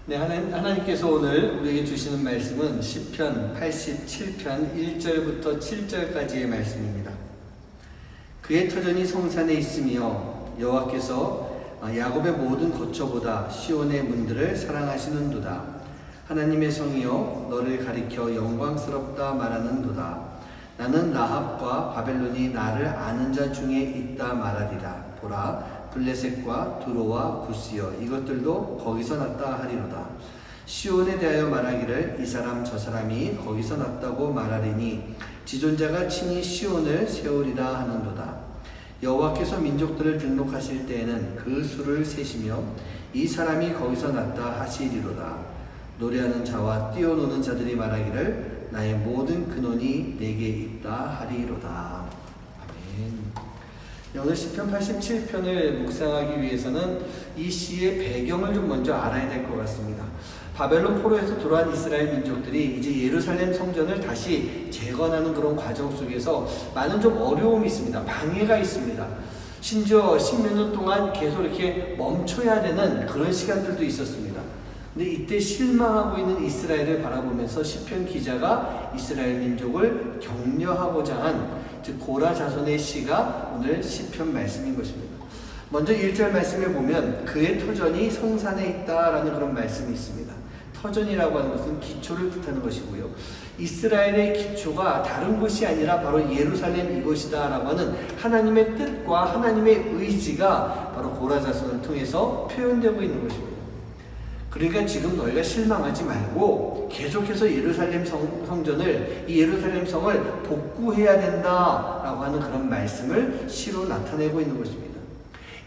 네, 하나님께서 오늘 우리에게 주시는 말씀은 시편 87편 1절부터 7절까지의 말씀입니다. 그의 터전이 성산에 있으며 여호와께서 야곱의 모든 거처보다 시온의 문들을 사랑하시는도다. 하나님의 성이여 너를 가리켜 영광스럽다 말하는도다. 나는 라합과 바벨론이 나를 아는 자 중에 있다 말하리라. 보라, 블레셋과 두로와 구스여 이것들도 거기서 났다 하리로다. 시온에 대하여 말하기를 이 사람 저 사람이 거기서 났다고 말하리니 지존자가 친히 시온을 세우리라 하는도다. 여호와께서 민족들을 등록하실 때에는 그 수를 세시며 이 사람이 거기서 났다 하시리로다. 노래하는 자와 뛰어노는 자들이 말하기를 나의 모든 근원이 내게 있다 하리로다. 아멘. 오늘 시편 87편을 묵상하기 위해서는 이 시의 배경을 좀 먼저 알아야 될 것 같습니다. 바벨론 포로에서 돌아온 이스라엘 민족들이 이제 예루살렘 성전을 다시 재건하는 그런 과정 속에서 많은 좀 어려움이 있습니다. 방해가 있습니다. 심지어 10몇 년 동안 계속 이렇게 멈춰야 되는 그런 시간들도 있었습니다. 근데 이때 실망하고 있는 이스라엘을 바라보면서 시편 기자가 이스라엘 민족을 격려하고자 한 즉 고라 자손의 시가 오늘 시편 말씀인 것입니다. 먼저 1절 말씀에 보면 그의 터전이 성산에 있다라는 그런 말씀이 있습니다. 터전이라고 하는 것은 기초를 뜻하는 것이고요. 이스라엘의 기초가 다른 곳이 아니라 바로 예루살렘 이곳이다 라고 하는 하나님의 뜻과 하나님의 의지가 바로 고라 자손을 통해서 표현되고 있는 것입니다. 그러니까 지금 너희가 실망하지 말고 계속해서 예루살렘 성전을, 이 예루살렘 성을 복구해야 된다라고 하는 그런 말씀을 시로 나타내고 있는 것입니다.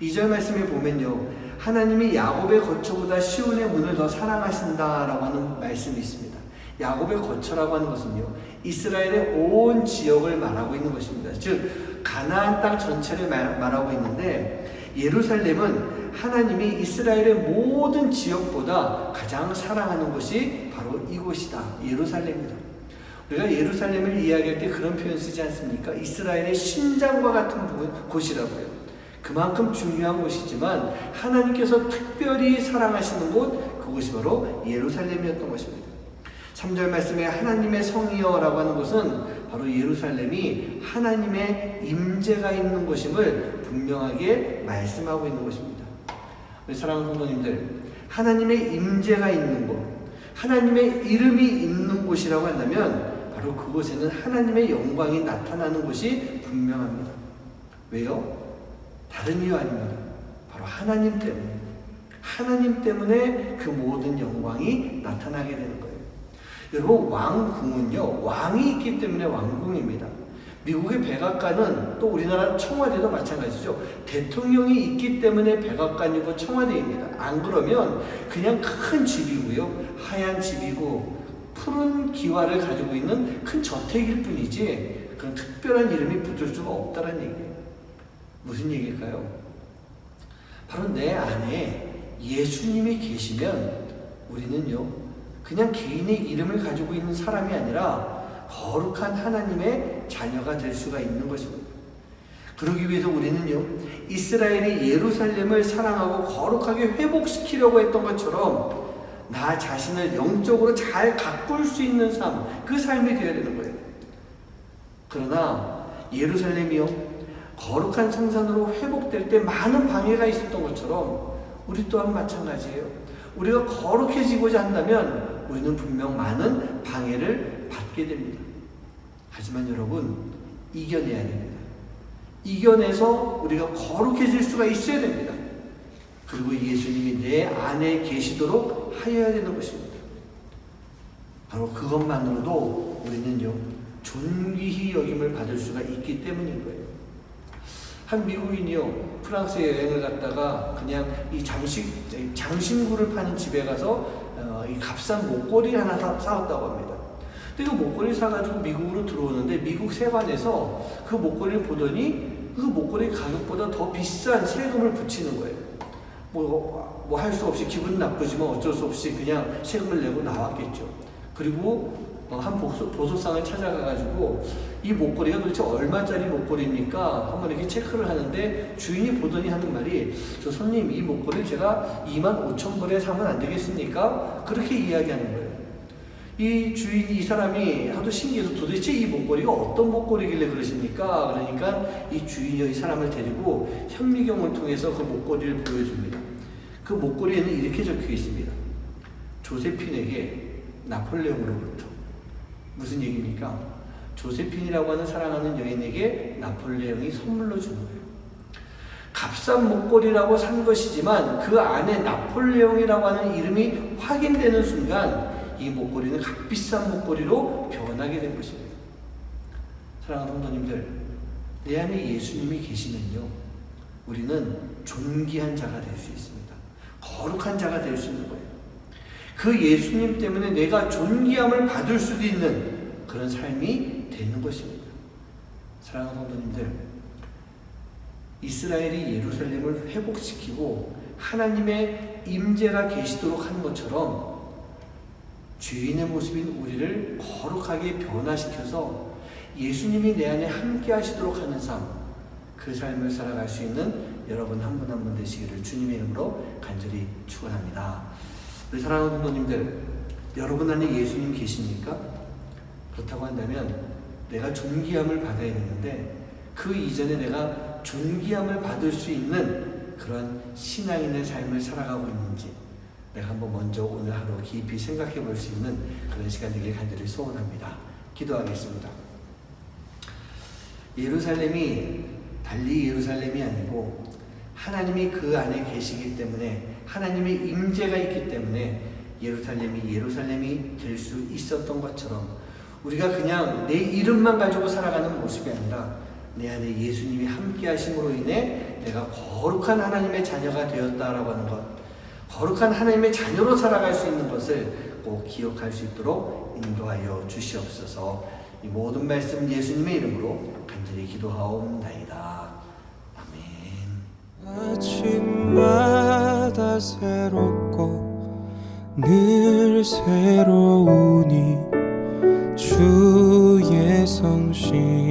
2절 말씀에 보면요, 하나님이 야곱의 거처보다 시온의 문을 더 사랑하신다라고 하는 말씀이 있습니다. 야곱의 거처라고 하는 것은요, 이스라엘의 온 지역을 말하고 있는 것입니다. 즉 가나안 땅 전체를 말하고 있는데, 예루살렘은 하나님이 이스라엘의 모든 지역보다 가장 사랑하는 곳이 바로 이곳이다. 예루살렘이다. 우리가 예루살렘을 이야기할 때 그런 표현 쓰지 않습니까? 이스라엘의 심장과 같은 곳이라고요. 그만큼 중요한 곳이지만 하나님께서 특별히 사랑하시는 곳, 그곳이 바로 예루살렘이었던 것입니다. 3절 말씀에 하나님의 성이여라고 하는 것은 바로 예루살렘이 하나님의 임재가 있는 곳임을 분명하게 말씀하고 있는 것입니다. 우리 사랑하는 성도님들, 하나님의 임재가 있는 곳, 하나님의 이름이 있는 곳이라고 한다면 바로 그곳에는 하나님의 영광이 나타나는 곳이 분명합니다. 왜요? 다른 이유 아닙니다. 바로 하나님 때문에. 하나님 때문에 그 모든 영광이 나타나게 되는 거예요. 여러분, 왕궁은요, 왕이 있기 때문에 왕궁입니다. 미국의 백악관은 또 우리나라 청와대도 마찬가지죠. 대통령이 있기 때문에 백악관이고 청와대입니다. 안 그러면 그냥 큰 집이고요, 하얀 집이고 푸른 기와를 가지고 있는 큰 저택일 뿐이지 그런 특별한 이름이 붙을 수가 없다는 얘기예요. 무슨 얘기일까요? 바로 내 안에 예수님이 계시면 우리는요, 그냥 개인의 이름을 가지고 있는 사람이 아니라 거룩한 하나님의 자녀가 될 수가 있는 것입니다. 그러기 위해서 우리는요, 이스라엘이 예루살렘을 사랑하고 거룩하게 회복시키려고 했던 것처럼 나 자신을 영적으로 잘 가꿀 수 있는 삶, 그 삶이 되어야 되는 거예요. 그러나 예루살렘이요, 거룩한 성산으로 회복될 때 많은 방해가 있었던 것처럼 우리 또한 마찬가지예요. 우리가 거룩해지고자 한다면 우리는 분명 많은 방해를 받게 됩니다. 하지만 여러분, 이겨내야 됩니다. 이겨내서 우리가 거룩해질 수가 있어야 됩니다. 그리고 예수님이 내 안에 계시도록 하여야 되는 것입니다. 바로 그것만으로도 우리는요, 존귀히 여김을 받을 수가 있기 때문인 거예요. 한 미국인이요, 프랑스에 여행을 갔다가 그냥 이 장신구를 파는 집에 가서 이 값싼 목걸이 하나 사왔다고 합니다. 근데 그 목걸이 사가지고 미국으로 들어오는데 미국 세관에서 그 목걸이를 보더니 그 목걸이 가격보다 더 비싼 세금을 붙이는 거예요. 뭐 할 수 없이 기분 나쁘지만 어쩔 수 없이 그냥 세금을 내고 나왔겠죠. 그리고 한 보석상을 찾아가가지고 이 목걸이가 도대체 얼마짜리 목걸이입니까? 한번 이렇게 체크를 하는데 주인이 보더니 하는 말이 저 손님 이 목걸이를 제가 25,000불에 사면 안 되겠습니까? 그렇게 이야기하는 거예요. 이 주인이 이 사람이 하도 신기해서 도대체 이 목걸이가 어떤 목걸이길래 그러십니까? 그러니까 이 주인이 이 사람을 데리고 현미경을 통해서 그 목걸이를 보여줍니다. 그 목걸이에는 이렇게 적혀 있습니다. 조세핀에게 나폴레옹으로부터. 무슨 얘기입니까? 조세핀이라고 하는 사랑하는 여인에게 나폴레옹이 선물로 준 거예요. 값싼 목걸이라고 산 것이지만 그 안에 나폴레옹이라고 하는 이름이 확인되는 순간 이 목걸이는 값비싼 목걸이로 변하게 된 것입니다. 사랑하는 성도님들, 내 안에 예수님이 계시면요, 우리는 존귀한 자가 될 수 있습니다. 거룩한 자가 될 수 있는 거예요. 그 예수님 때문에 내가 존귀함을 받을 수도 있는 그런 삶이 되는 것입니다. 사랑하는 성도님들, 이스라엘이 예루살렘을 회복시키고 하나님의 임재가 계시도록 한 것처럼 주인의 모습인 우리를 거룩하게 변화시켜서 예수님이 내 안에 함께 하시도록 하는 삶, 그 삶을 살아갈 수 있는 여러분 한 분 한 분 되시기를 주님의 이름으로 간절히 축원합니다. 우리 사랑하는 성도님들, 여러분 안에 예수님 계십니까? 그렇다고 한다면 내가 존귀함을 받아야 되는데 그 이전에 내가 존귀함을 받을 수 있는 그런 신앙인의 삶을 살아가고 있는지 내가 한번 먼저 오늘 하루 깊이 생각해 볼 수 있는 그런 시간 되길 간절히 소원합니다. 기도하겠습니다. 예루살렘이 달리 예루살렘이 아니고 하나님이 그 안에 계시기 때문에 하나님의 임재가 있기 때문에 예루살렘이 될 수 있었던 것처럼 우리가 그냥 내 이름만 가지고 살아가는 모습이 아니라 내 안에 예수님이 함께 하심으로 인해 내가 거룩한 하나님의 자녀가 되었다라고 하는 것, 거룩한 하나님의 자녀로 살아갈 수 있는 것을 꼭 기억할 수 있도록 인도하여 주시옵소서. 이 모든 말씀 예수님의 이름으로 간절히 기도하옵나이다. 아멘. 아침마다 새롭고 늘 새로우니 주의 성신